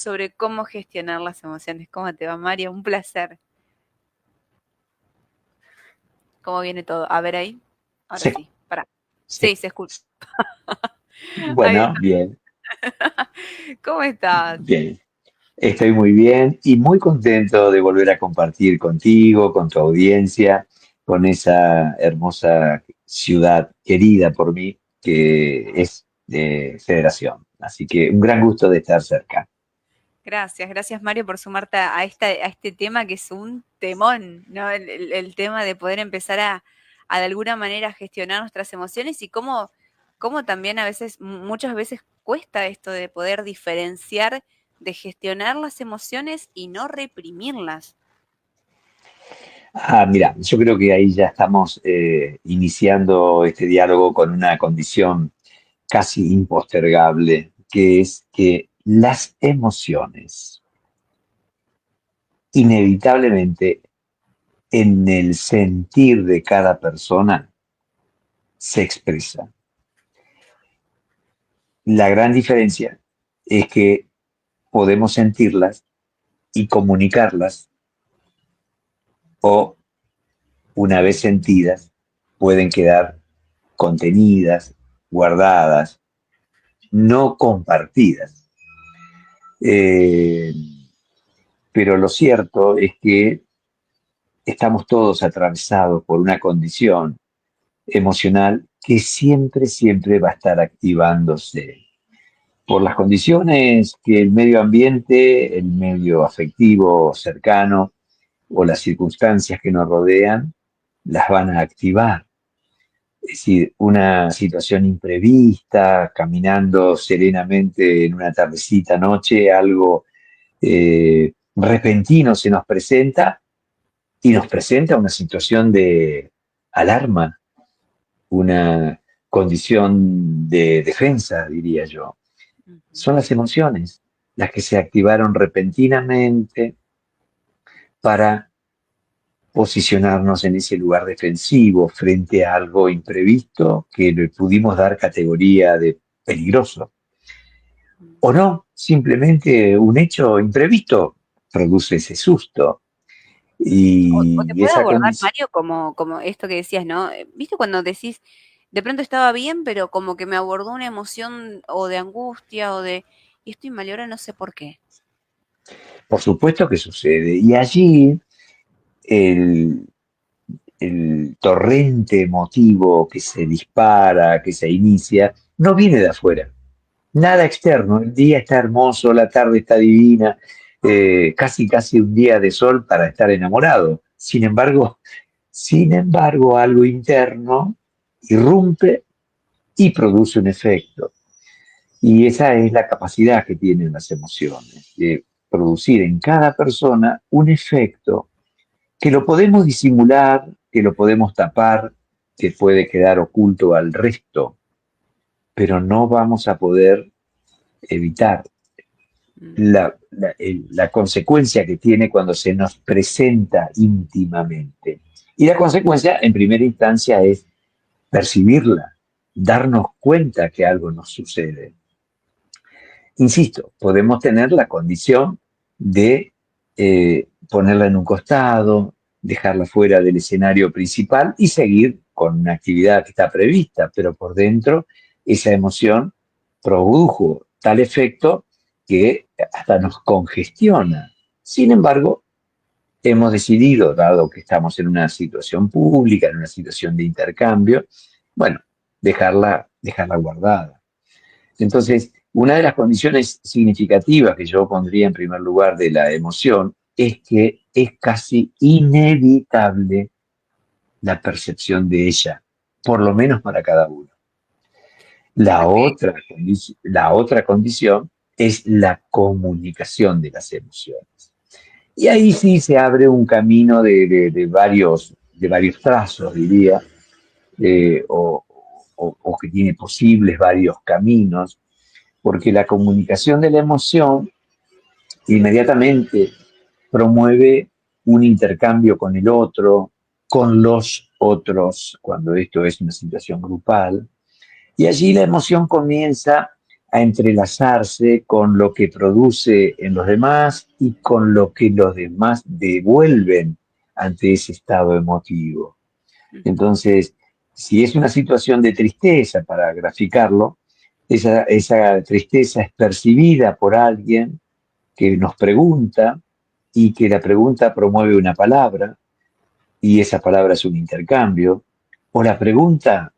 sobre cómo gestionar las emociones. ¿Cómo te va, Mario? Un placer. ¿Cómo viene todo? A ver ahí. Ahora Sí, sí, para. Sí, sí. se escucha. Ahí Bueno, está. bien, ¿Cómo estás? bien. Estoy muy bien y muy contento de volver a compartir contigo, con tu audiencia, con esa hermosa ciudad querida por mí que es Federación. Así que un gran gusto de estar cerca. Gracias, gracias Mario por sumarte a este tema que es un temón, ¿no? El tema de poder empezar a de alguna manera gestionar nuestras emociones y cómo también a veces, muchas veces cuesta esto de poder diferenciar, de gestionar las emociones y no reprimirlas. Mira, yo creo que ahí ya estamos iniciando este diálogo con una condición casi impostergable, que es que las emociones inevitablemente en el sentir de cada persona se expresa. La gran diferencia es que podemos sentirlas y comunicarlas o una vez sentidas pueden quedar contenidas, guardadas, no compartidas. Eh, pero lo cierto es que estamos todos atravesados por una condición emocional que siempre, siempre va a estar activándose por las condiciones que el medio ambiente, el medio afectivo cercano o las circunstancias que nos rodean las van a activar. Es decir, una situación imprevista, caminando serenamente en una tardecita noche, algo repentino se nos presenta y nos presenta una situación de alarma, una condición de defensa, diría yo. Ujú. Son las emociones las que se activaron repentinamente para posicionarnos en ese lugar defensivo frente a algo imprevisto que le pudimos dar categoría de peligroso. O no, simplemente un hecho imprevisto produce ese susto. O te Y puede esa abordar, condición, Mario, como esto que decías, ¿no? ¿Viste cuando decís, de pronto estaba bien, pero como que me abordó una emoción o de angustia o de, y estoy mal y ahora no sé por qué? por supuesto que sucede. Y allí el, el torrente emotivo que se dispara, que se inicia, no viene de afuera. Nada externo. El día está hermoso, la tarde está divina, casi casi un día de sol para estar enamorado. Sin embargo, algo interno irrumpe y produce un efecto. Y esa es la capacidad que tienen las emociones, de producir en cada persona un efecto que lo podemos disimular, que lo podemos tapar, que puede quedar oculto al resto, pero no vamos a poder evitar Ujú. la consecuencia que tiene cuando se nos presenta íntimamente. Y la consecuencia, en primera instancia, es percibirla, darnos cuenta que algo nos sucede. Insisto, podemos tener la condición de ponerla en un costado, dejarla fuera del escenario principal y seguir con una actividad que está prevista, pero por dentro esa emoción produjo tal efecto que hasta nos congestiona. Sin embargo, hemos decidido, dado que estamos en una situación pública, en una situación de intercambio, bueno, dejarla guardada. Entonces, una de las condiciones significativas que yo pondría en primer lugar de la emoción es que es casi inevitable la percepción de ella, por lo menos para cada uno. La Ok. otra, la otra condición es la comunicación de las emociones. Y ahí sí se abre un camino de varios trazos, diría, o que tiene posibles varios caminos, porque la comunicación de la emoción inmediatamente promueve un intercambio con el otro, con los otros, cuando esto es una situación grupal, y allí la emoción comienza a entrelazarse con lo que produce en los demás y con lo que los demás devuelven ante ese estado emotivo. Ujú. Entonces, si es una situación de tristeza, para graficarlo, esa tristeza es percibida por alguien que nos pregunta y que la pregunta promueve una palabra y esa palabra es un intercambio, o la pregunta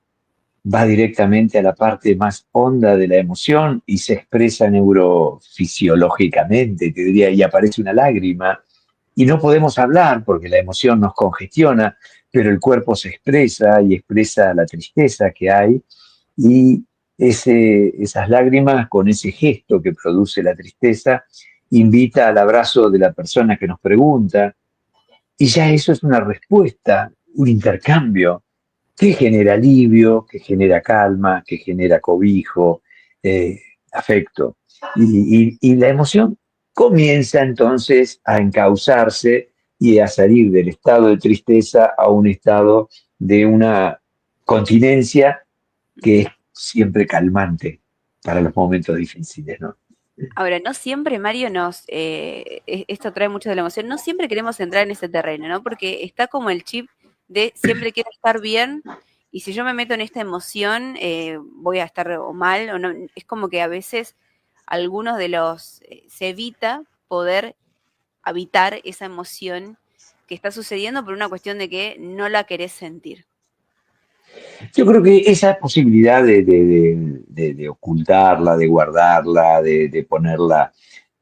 va directamente a la parte más honda de la emoción y se expresa neurofisiológicamente, te diría, y aparece una lágrima, y no podemos hablar porque la emoción nos congestiona, pero el cuerpo se expresa y expresa la tristeza que hay, y esas lágrimas con ese gesto que produce la tristeza invita al abrazo de la persona que nos pregunta, y ya eso es una respuesta, un intercambio que genera alivio, que genera calma, que genera cobijo, eh, afecto. Y la emoción comienza entonces a encauzarse y a salir del estado de tristeza a un estado de una continencia que es siempre calmante para los momentos difíciles, ¿no? Ahora, no siempre, Mario, esto trae mucho de la emoción, no siempre queremos entrar en ese terreno, ¿no? Porque está como el chip de siempre quiero estar bien y si yo me meto en esta emoción, voy a estar o mal o no. Es como que a veces algunos de se evita poder habitar esa emoción que está sucediendo por una cuestión de que no la querés sentir. Yo creo que esa posibilidad de ocultarla, de guardarla, de ponerla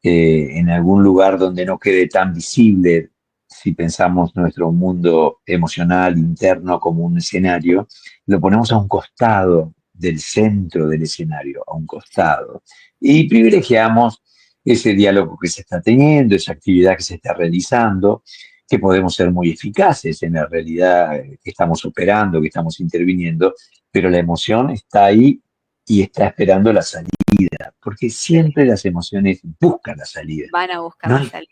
en algún lugar donde no quede tan visible, si pensamos nuestro mundo emocional interno como un escenario, lo ponemos a un costado del centro del escenario, a un Sí. costado. Y privilegiamos ese diálogo que se está teniendo, esa actividad que se está realizando, que podemos ser muy eficaces en la realidad que estamos operando, que estamos interviniendo, pero la emoción está ahí y está esperando la salida, porque Sí. siempre las emociones buscan la salida. Van a buscar No la hay, salida.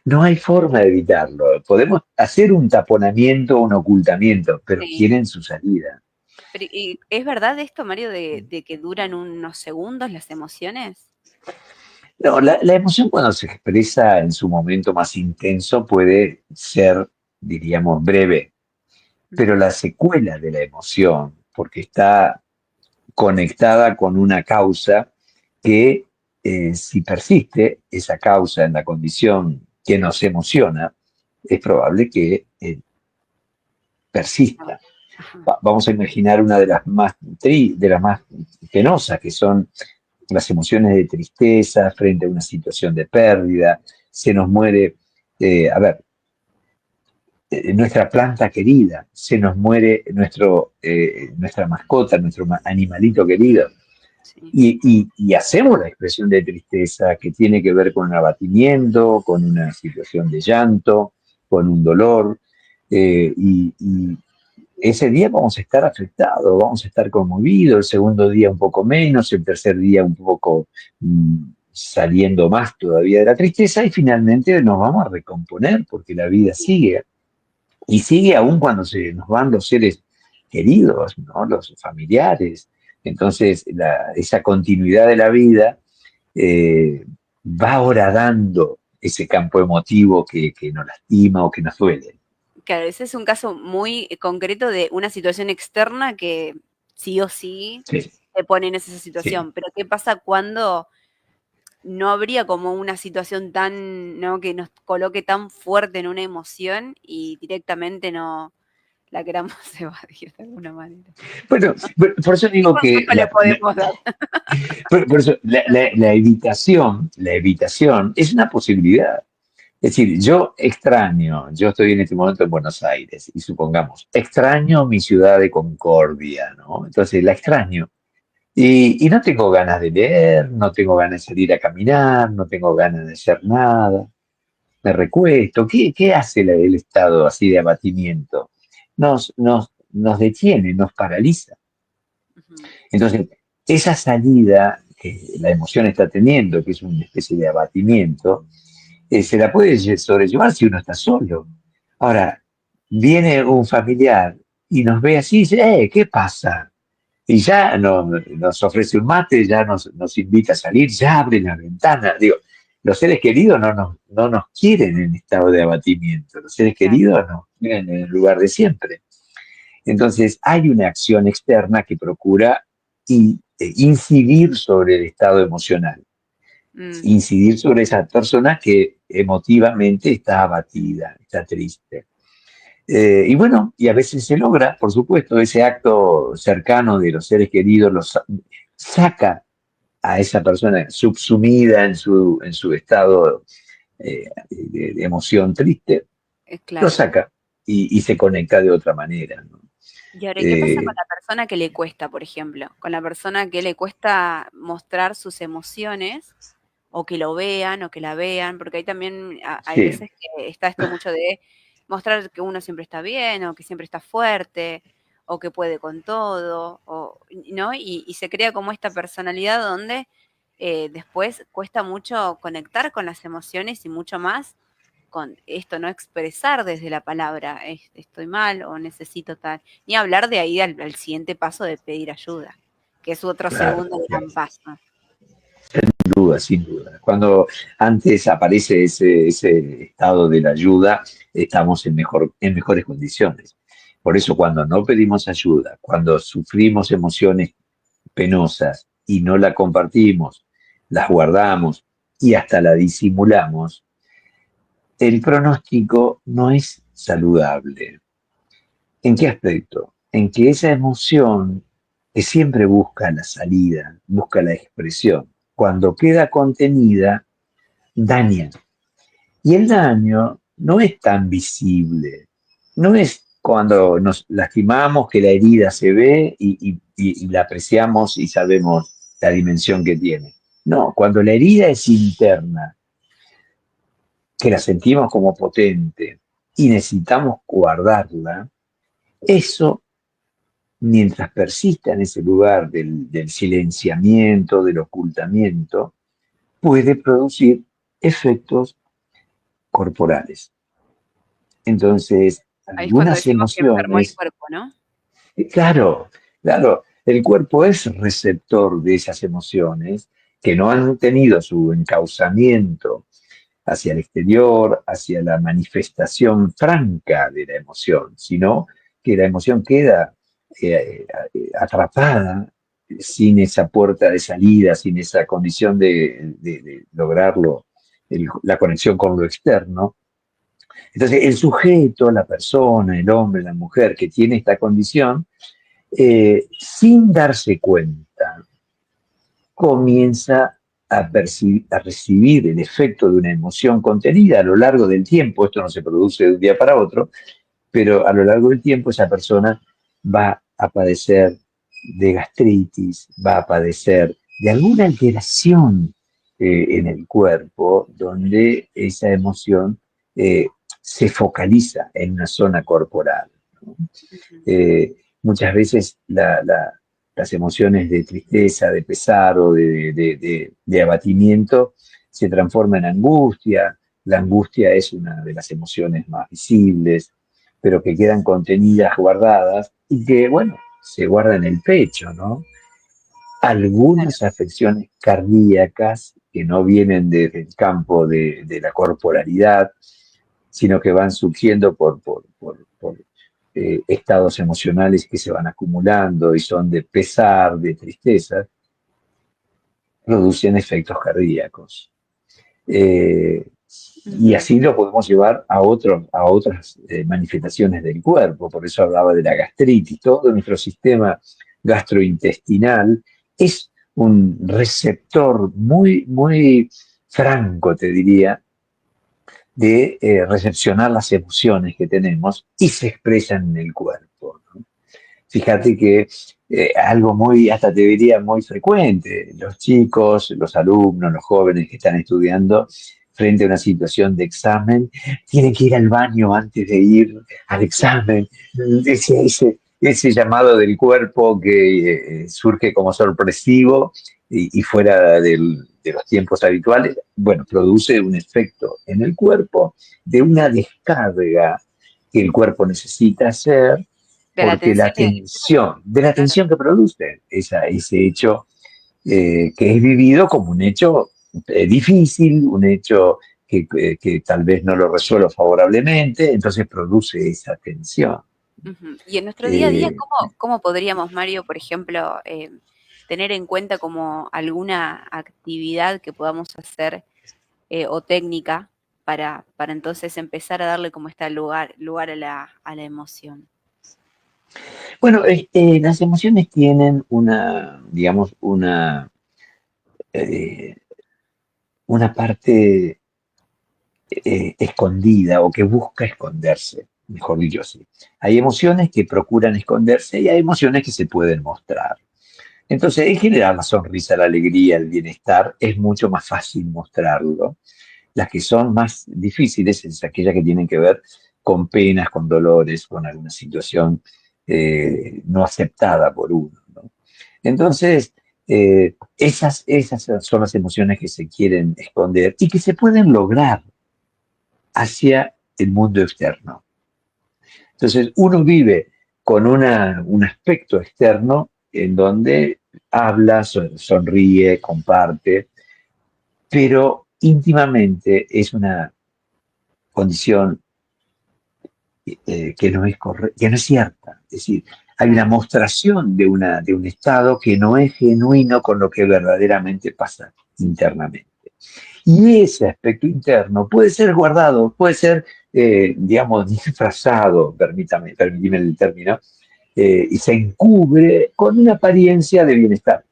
no hay forma de evitarlo. Podemos hacer un taponamiento, un ocultamiento, pero Sí. quieren su salida. Pero, ¿y es verdad esto, Mario, de que duran unos segundos las emociones? No, la emoción cuando se expresa en su momento más intenso puede ser, diríamos, breve, pero Ujú. la secuela de la emoción, porque está conectada con una causa que si persiste esa causa en la condición que nos emociona, es probable que Ah, persista. ajá. Vamos a imaginar una de las más de las más penosas, que son las emociones de tristeza frente a una situación de pérdida. Se nos muere, a ver, nuestra planta querida, se nos muere nuestra mascota, nuestro animalito querido. Sí. Y hacemos la expresión de tristeza que tiene que ver con un abatimiento, con una situación de llanto, con un dolor, y ese día vamos a estar afectados, vamos a estar conmovidos, el segundo día un poco menos, el tercer día un poco saliendo más todavía de la tristeza y finalmente nos vamos a recomponer porque la vida sigue y sigue aún cuando se nos van los seres queridos, ¿no? Los familiares. Entonces, esa continuidad de la vida va horadando ese campo emotivo que nos lastima o que nos duele. Claro, ese es un caso muy concreto de una situación externa que sí o sí Sí, te pone en esa sí. situación. Pero ¿qué pasa cuando no habría como una situación tan, ¿no? Que nos coloque tan fuerte en una emoción y directamente no la queramos evadir de alguna manera? Bueno, por eso ¿Qué digo que consejo le podemos dar? por eso, la evitación es una posibilidad. Es decir, yo estoy en este momento en Buenos Aires y supongamos, extraño mi ciudad de Concordia, ¿no? Entonces la extraño. Y no tengo ganas de leer, no tengo ganas de salir a caminar, no tengo ganas de hacer nada. Me recuesto. ¿Qué hace el estado así de abatimiento? Nos detiene, nos paraliza. Ujú. Entonces, esa salida que la emoción está teniendo, que es una especie de abatimiento, se la puede sobrellevar si uno está solo. Ahora, viene un familiar y nos ve así y dice, ¿qué pasa? y ya nos ofrece un mate, ya nos invita a salir, ya abre la ventana. Digo, los seres queridos no nos quieren en estado de abatimiento, los seres Claro. queridos nos quieren en el lugar de siempre. Entonces, hay una acción externa que procura incidir sobre el estado emocional, Mm, incidir sobre esa persona que emotivamente está abatida, está triste. Y bueno, y a veces se logra, por supuesto, ese acto cercano de los seres queridos saca a esa persona subsumida en su estado de emoción triste, lo claro. saca y se conecta de otra manera, ¿no? Y ahora, ¿qué pasa con Eh, la persona que le cuesta, por ejemplo? Con la persona que le cuesta mostrar sus emociones, o que lo vean, o que la vean, porque ahí también hay sí, veces que está esto mucho de mostrar que uno siempre está bien, o que siempre está fuerte, o que puede con todo, ¿no? Y se crea como esta personalidad donde después cuesta mucho conectar con las emociones y mucho más con esto, no expresar desde la palabra, estoy mal o necesito tal, ni hablar de ahí al siguiente paso de pedir ayuda, que es otro claro, segundo claro. gran paso. Sin duda, sin duda. Cuando antes aparece ese estado de la ayuda, estamos en mejores condiciones. Por eso cuando no pedimos ayuda, cuando sufrimos emociones penosas y no la compartimos, las guardamos y hasta la disimulamos, el pronóstico no es saludable. ¿En qué aspecto? En que esa emoción que siempre busca la salida, busca la expresión, cuando queda contenida, daña. Y el daño no es tan visible, no es cuando nos lastimamos que la herida se ve y la apreciamos y sabemos la dimensión que tiene. No, cuando la herida es interna, que la sentimos como potente y necesitamos guardarla, eso, mientras persista en ese lugar del silenciamiento, del ocultamiento, puede producir efectos corporales. Entonces, Ahí es cuando algunas decimos que enfermó el emociones, cuerpo, ¿no? claro, claro, el cuerpo es receptor de esas emociones que no han tenido su encauzamiento hacia el exterior, hacia la manifestación franca de la emoción, sino que la emoción queda atrapada sin esa puerta de salida, sin esa condición de lograrlo, la conexión con lo externo. Entonces, el sujeto, la persona, el hombre, la mujer que tiene esta condición, sin darse cuenta, comienza a recibir el efecto de una emoción contenida a lo largo del tiempo. Esto no se produce de un día para otro, pero a lo largo del tiempo esa persona va a padecer de gastritis, va a padecer de alguna alteración en el cuerpo donde esa emoción eh, se focaliza en una zona corporal, ¿no? Ujú. Muchas veces las emociones de tristeza, de pesar o de abatimiento se transforman en angustia. La angustia es una de las emociones más visibles, pero que quedan contenidas, guardadas y que, bueno, se guardan en el pecho, ¿no? Claro. Algunas afecciones cardíacas que no vienen desde el campo de la corporalidad, sino que van surgiendo por estados emocionales que se van acumulando y son de pesar, de tristeza, producen efectos cardíacos. Eh, y Ujú. así lo podemos llevar a otras manifestaciones del cuerpo. Por eso hablaba de la gastritis. Todo nuestro sistema gastrointestinal es un receptor muy, muy franco, te diría, de recepcionar las emociones que tenemos y se expresan en el cuerpo, ¿no? Fíjate que algo muy, hasta te diría, muy frecuente, los chicos, los alumnos, los jóvenes que están estudiando frente a una situación de examen, tienen que ir al baño antes de ir al examen. Ese llamado del cuerpo que surge como sorpresivo y fuera de los tiempos habituales, bueno, produce un efecto en el cuerpo de una descarga que el cuerpo necesita hacer De la porque atención, de la claro. tensión que produce ese hecho que es vivido como un hecho difícil, un hecho que tal vez no lo resuelva favorablemente, entonces produce esa tensión. Ujú. Y en nuestro día a día, Eh, ¿cómo podríamos, Mario, por ejemplo, tener en cuenta como alguna actividad que podamos hacer o técnica para entonces empezar a darle como está lugar a la emoción? bueno, las emociones tienen digamos, eh, una parte escondida o que busca esconderse, mejor dicho así. Hay emociones que procuran esconderse y hay emociones que se pueden mostrar. Entonces, en general, la sonrisa, la alegría, el bienestar es mucho más fácil mostrarlo. Las que son más difíciles es aquellas que tienen que ver con penas, con dolores, con alguna situación no aceptada por uno, ¿no? Entonces, esas son las emociones que se quieren esconder y que se pueden lograr hacia el mundo externo. Entonces, uno vive con un aspecto externo en donde habla, sonríe, comparte, pero íntimamente es una condición que no es cierta. Es decir, hay una Claro. mostración de un estado que no es genuino con lo que verdaderamente pasa internamente. Y ese aspecto interno puede ser guardado, puede ser, digamos, disfrazado, permítame el término, y se encubre con una apariencia de bienestar.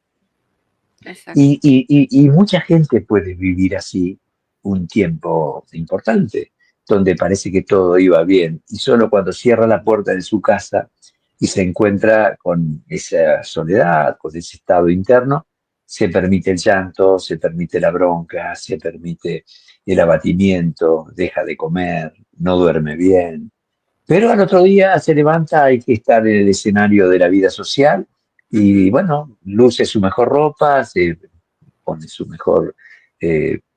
Exacto. Y mucha gente puede vivir así un tiempo importante, donde parece que todo iba bien, y solo cuando cierra la puerta de su casa y se encuentra con esa soledad, con ese estado interno, se permite el llanto, se permite la bronca, se permite el abatimiento, deja de comer, no duerme bien. Pero al otro día se levanta, hay que estar en el escenario de la vida social y Ujú. bueno, luce su mejor ropa, se pone su mejor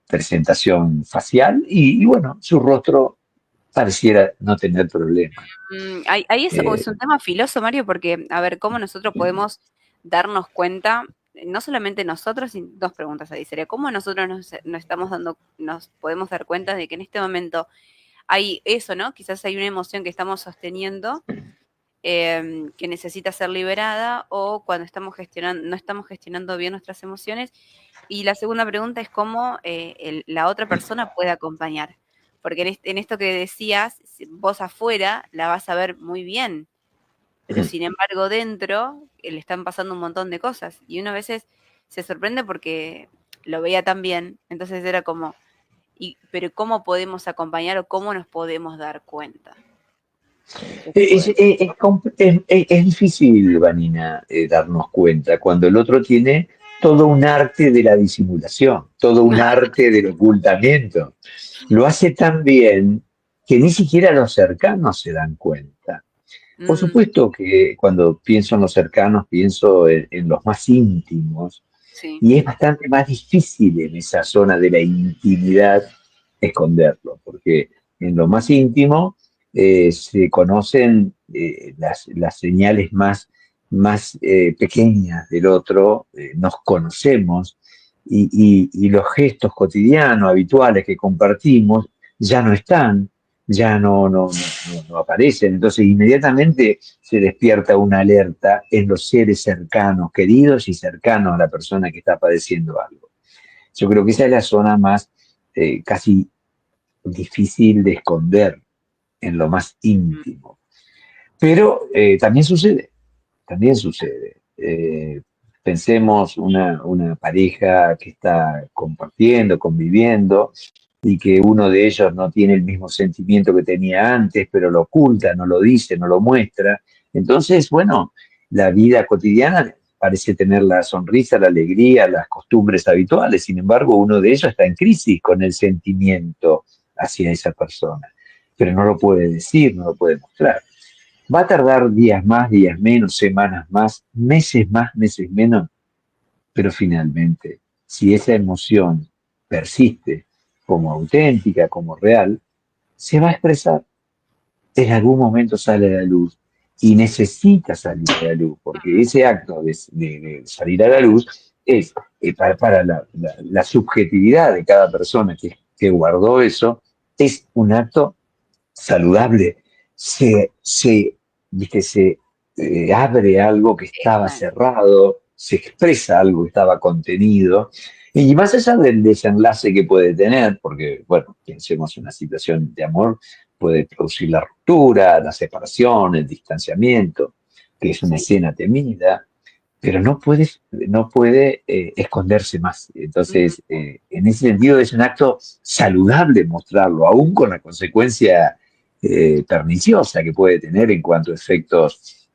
presentación facial y bueno, su rostro pareciera no tener problema. Ahí es Eh, un tema filoso, Mario, porque, a ver, ¿cómo nosotros podemos darnos cuenta, no solamente nosotros, sino dos preguntas ahí, sería, ¿cómo nosotros nos podemos dar cuenta de que en este momento hay eso, ¿no? Quizás hay una emoción que estamos sosteniendo, que necesita ser liberada, o cuando no estamos gestionando bien nuestras emociones. Y la segunda pregunta es cómo la otra persona puede acompañar. Porque en esto que decías, vos afuera la vas a ver muy bien, pero sin embargo dentro le están pasando un montón de cosas. Y uno a veces se sorprende porque lo veía tan bien. Entonces era como, pero ¿cómo podemos acompañar o cómo nos podemos dar cuenta de este tipo Es, de es- cosas? es difícil, Vanina, darnos cuenta cuando el otro tiene todo un arte de la disimulación, todo un arte del ocultamiento. Lo hace tan bien que ni siquiera los cercanos se dan cuenta. Por Mm, supuesto que cuando pienso en los cercanos, pienso en los más íntimos, sí. y es bastante más difícil en esa zona de la intimidad esconderlo, porque en lo más íntimo se conocen las señales más pequeñas del otro, nos conocemos y los gestos cotidianos, habituales que compartimos, ya no están, ya no aparecen. Entonces inmediatamente se despierta una alerta en los seres cercanos, queridos y cercanos a la persona que está padeciendo algo. Yo creo que esa es la zona más casi difícil de esconder en lo más Mm, íntimo. Pero también sucede, también sucede. Pensemos una pareja que está compartiendo, conviviendo, y que uno de ellos no tiene el mismo sentimiento que tenía antes, pero lo oculta, no lo dice, no lo muestra. Entonces, bueno, la vida cotidiana parece tener la sonrisa, la alegría, las costumbres habituales. Sin embargo, uno de ellos está en crisis con el sentimiento hacia esa persona, pero no lo puede decir, no lo puede mostrar. Va a tardar días más, días menos, semanas más, meses menos, pero finalmente, si esa emoción persiste como auténtica, como real, se va a expresar. En algún momento sale a la luz y necesita salir a la luz, porque ese acto de salir a la luz es para la subjetividad de cada persona que guardó eso, es un acto saludable. Se, viste, se abre algo que estaba Claro. cerrado, se expresa algo que estaba contenido, y más allá del desenlace que puede tener, porque, bueno, pensemos en una situación de amor, puede producir la ruptura, la separación, el distanciamiento, que es una Sí. escena temida, pero no puede esconderse más. Ujú. Entonces, en ese sentido es un acto saludable mostrarlo, aún con la consecuencia perniciosa que puede tener en cuanto a efectos,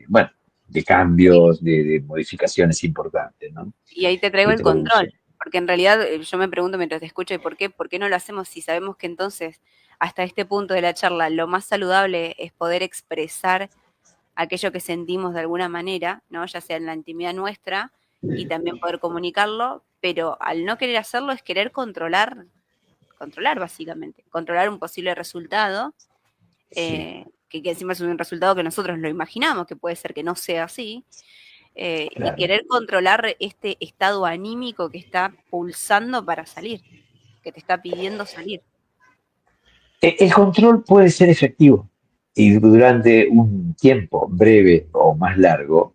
bueno, de cambios, de modificaciones importantes, ¿no? Y ahí te traigo Que el produce. control, porque en realidad yo me pregunto mientras te escucho, ¿y por qué no lo hacemos si sabemos que entonces, hasta este punto de la charla, lo más saludable es poder expresar aquello que sentimos de alguna manera, ¿no? Ya sea en la intimidad nuestra y también poder comunicarlo, pero al no querer hacerlo es querer controlar básicamente, controlar un posible resultado, Sí, que encima es un resultado que nosotros lo imaginamos, que puede ser que no sea así, y claro. querer controlar este estado anímico que está pulsando para salir, que te está pidiendo salir. El control puede ser efectivo y durante un tiempo breve o más largo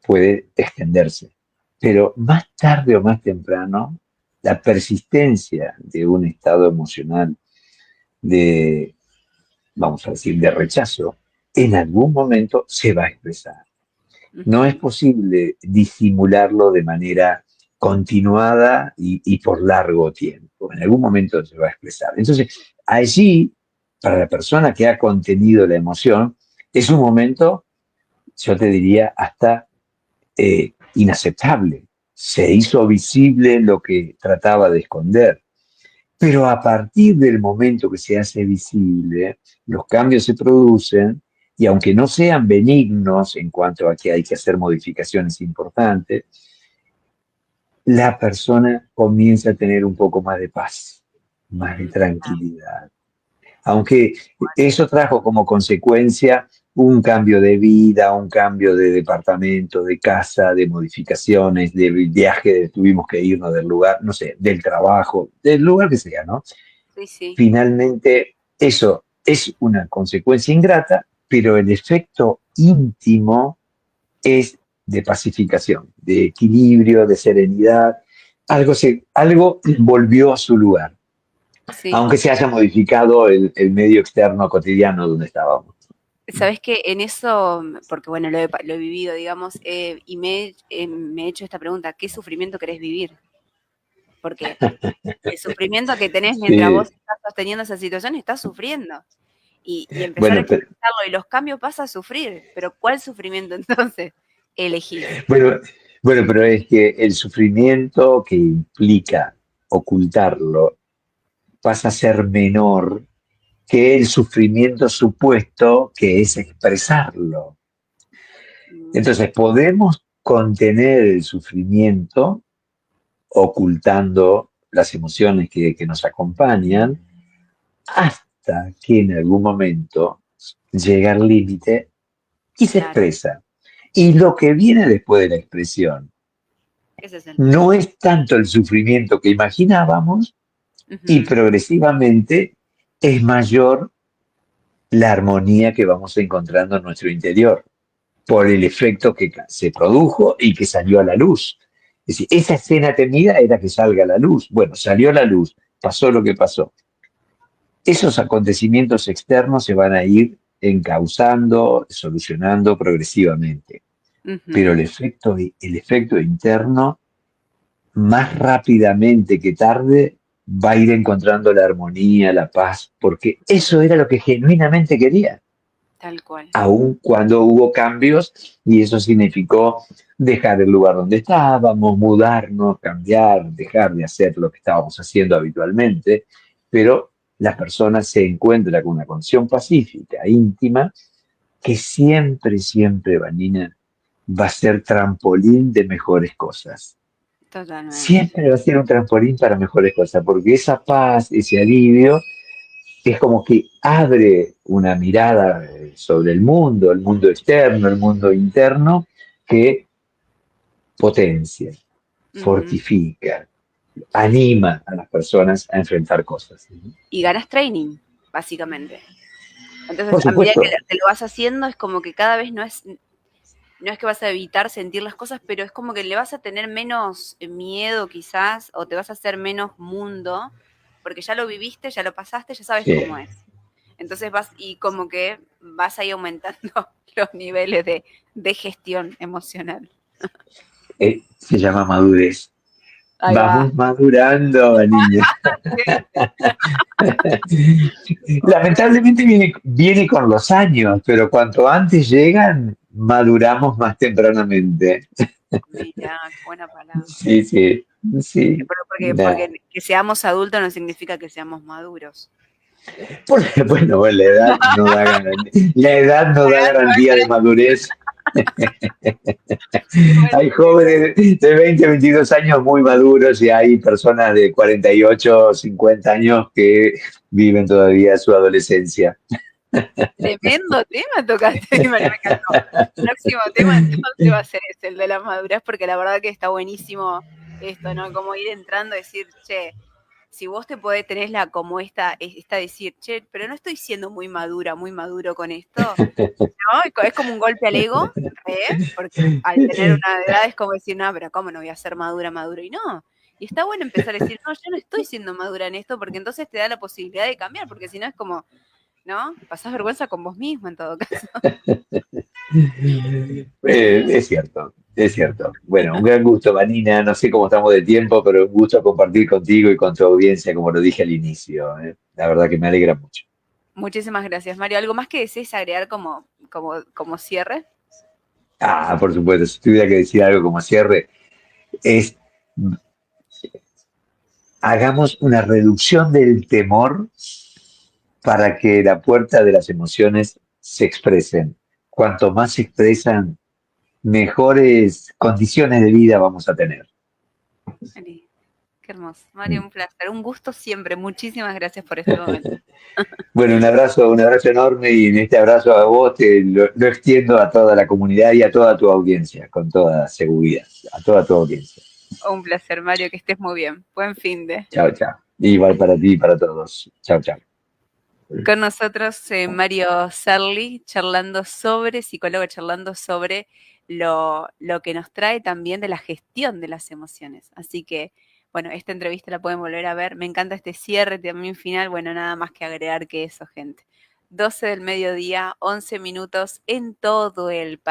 puede extenderse. Pero más tarde o más temprano, la persistencia de un estado emocional de, vamos a decir, de rechazo, en algún momento se va a expresar. No es Ujú. posible disimularlo de manera continuada y por largo tiempo. En algún momento se va a expresar. Entonces, allí, para la persona que ha contenido la emoción, es un momento, yo te diría, hasta inaceptable. Se hizo visible lo que trataba de esconder. Pero a partir del momento que se hace visible, los cambios se producen y aunque no sean benignos en cuanto a que hay que hacer modificaciones importantes, la persona comienza a tener un poco más de paz, más de Mm. tranquilidad. Aunque eso trajo como consecuencia un cambio de vida, un cambio de departamento, de casa, de modificaciones, de viaje, tuvimos que irnos del lugar, no sé, del trabajo, del lugar que sea, ¿no? Sí, sí, Finalmente, eso es una consecuencia ingrata, pero el efecto íntimo es de pacificación, de equilibrio, de serenidad. Algo volvió a su lugar, sí. aunque se haya modificado el medio externo cotidiano donde estábamos. Sabes que en eso, porque bueno, lo he vivido, digamos, y me he hecho esta pregunta, ¿qué sufrimiento querés vivir? Porque el sufrimiento que tenés mientras Sí, vos estás sosteniendo esa situación, estás sufriendo. Y empezar a bueno, expresarlo, y los cambios pasa a sufrir, pero ¿cuál sufrimiento entonces elegís? bueno, bueno, pero es que el sufrimiento que implica ocultarlo pasa a ser menor que el sufrimiento supuesto que es expresarlo. Mm. Entonces, podemos contener el sufrimiento ocultando las emociones que nos acompañan hasta que en algún momento llega el límite y se Claro, expresa. Y lo que viene después de la expresión ese es el punto. no es tanto el sufrimiento que imaginábamos y Ujú. progresivamente es mayor la armonía que vamos encontrando en nuestro interior por el efecto que se produjo y que salió a la luz. Es decir, esa escena temida era que salga a la luz. Bueno, salió a la luz, pasó lo que pasó. Esos acontecimientos externos se van a ir encauzando, solucionando progresivamente. Pero Ujú. el efecto interno, más rápidamente que tarde, va a ir encontrando la armonía, la paz, porque eso era lo que genuinamente quería, Tal cual. aun cuando hubo cambios y eso significó dejar el lugar donde estábamos, mudarnos, cambiar, dejar de hacer lo que estábamos haciendo habitualmente, pero la persona se encuentra con una condición pacífica, íntima, que siempre, siempre, Vanina, va a ser trampolín de mejores cosas. Totalmente. Siempre va a ser un trampolín para mejores cosas, porque esa paz, ese alivio, es como que abre una mirada sobre el mundo externo, el mundo interno, que potencia, Ujú. fortifica, anima a las personas a enfrentar cosas. Y ganas training, básicamente. Entonces, Por a medida que supuesto, te lo vas haciendo, es como que cada vez no es que vas a evitar sentir las cosas, pero es como que le vas a tener menos miedo quizás, o te vas a hacer menos mundo, porque ya lo viviste, ya lo pasaste, ya sabes sí. cómo es. Entonces y como que vas ahí aumentando los niveles de gestión emocional. Se llama madurez. Ahí va. Vamos madurando, niña. Lamentablemente viene con los años, pero cuanto antes llegan, maduramos más tempranamente. Mira, qué buena palabra. Sí, sí, sí. Pero porque Nah. que seamos adultos no significa que seamos maduros. Bueno, la edad no da garantía de madurez. Buen Hay tema. jóvenes de 20, 22 años muy maduros y hay personas de 48, 50 años que viven todavía su adolescencia. Tremendo tema tocaste, María, me encantó. Próximo tema entonces va a ser ese, el de la madurez, porque la verdad que está buenísimo esto, ¿no? Como ir entrando a decir, che, si vos te podés, tenés como esta decir, che, pero no estoy siendo muy madura, muy maduro con esto, ¿no? Es como un golpe al ego, porque al tener una edad es como decir, no, pero ¿cómo no voy a ser madura, maduro? Y no. Y está bueno empezar a decir, no, yo no estoy siendo madura en esto, porque entonces te da la posibilidad de cambiar, porque si no es como, ¿no? Pasás vergüenza con vos mismo en todo caso. Es cierto, es cierto. Bueno, un gran gusto, Vanina. No sé cómo estamos de tiempo, pero un gusto compartir contigo y con tu audiencia, como lo dije al inicio. La verdad que me alegra mucho. Muchísimas gracias, Mario. ¿Algo más que desees agregar como cierre? Ah, por supuesto, si tuviera que decir algo como cierre, es hagamos una reducción del temor para que la puerta de las emociones se expresen. Cuanto más se expresan, mejores condiciones de vida vamos a tener. Ali, qué hermoso. Mario, un placer. Un gusto siempre. Muchísimas gracias por este momento. Bueno, un abrazo enorme y en este abrazo a vos lo extiendo a toda la comunidad y a toda tu audiencia, con toda seguridad, a toda tu audiencia. Un placer, Mario, que estés muy bien. Buen fin de. Chao, chao. Igual para ti y para todos. Chao, chao. Con nosotros, Mario Serli, psicólogo charlando sobre lo que nos trae también de la gestión de las emociones. Así que, bueno, esta entrevista la pueden volver a ver. Me encanta este cierre también final. Bueno, nada más que agregar que eso, gente. 12 del mediodía, 11 minutos en todo el país.